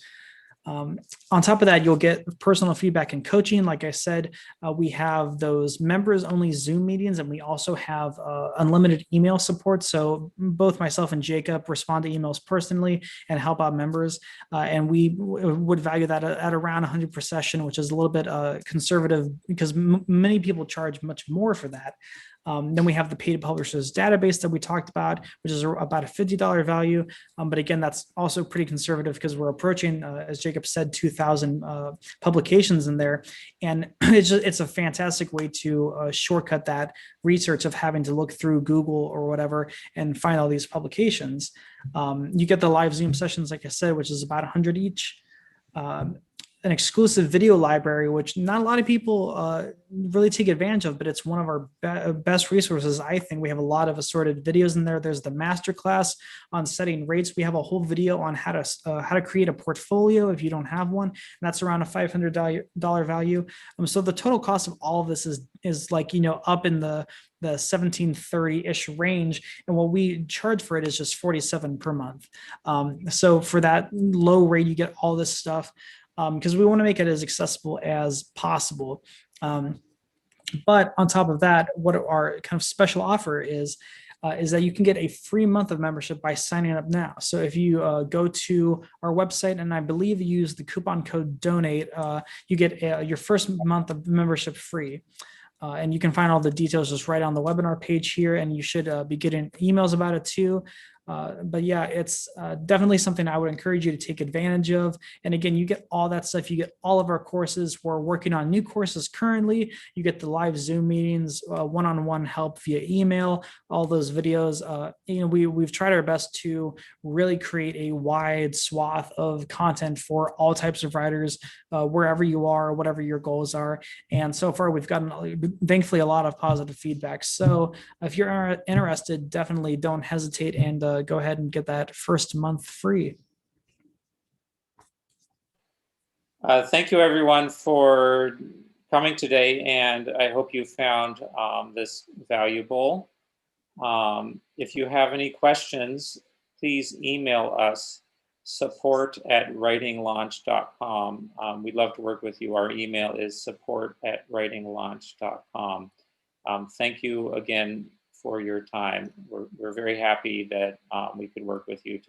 On top of that, you'll get personal feedback and coaching. Like I said, we have those members only Zoom meetings, and we also have unlimited email support. So both myself and Jacob respond to emails personally and help out members. And we would value that at around 100 per session, which is a little bit conservative because many people charge much more for that. Then we have the paid publishers database that we talked about, which is about a $50 value. But again, that's also pretty conservative because we're approaching, as Jacob said, 2,000 publications in there. And it's a fantastic way to shortcut that research of having to look through Google or whatever and find all these publications. You get the live Zoom sessions, like I said, which is about 100 each. An exclusive video library, which not a lot of people really take advantage of, but it's one of our best resources. I think we have a lot of assorted videos in there. There's the masterclass on setting rates. We have a whole video on how to create a portfolio if you don't have one. And that's around a $500 value. So the total cost of all of this is like, up in the 1730-ish range, and what we charge for it is just $47 per month. So for that low rate, you get all this stuff, because we want to make it as accessible as possible. But on top of that, what our kind of special offer is that you can get a free month of membership by signing up now. So if you go to our website and I believe you use the coupon code DONATE, you get your first month of membership free. And you can find all the details just right on the webinar page here, and you should be getting emails about it too. But yeah, it's definitely something I would encourage you to take advantage of. And again, you get all that stuff. You get all of our courses. We're working on new courses currently. You get the live Zoom meetings, one-on-one help via email, all those videos. We've tried our best to really create a wide swath of content for all types of writers, wherever you are, whatever your goals are. And so far, we've gotten, thankfully, a lot of positive feedback. So if you're interested, definitely don't hesitate and go ahead and get that first month free. Thank you, everyone, for coming today, and I hope you found this valuable. If you have any questions, please email us, support@writinglaunch.com. We'd love to work with you. Our email is support@writinglaunch.com. Thank you again for your time. We're very happy that we could work with you today.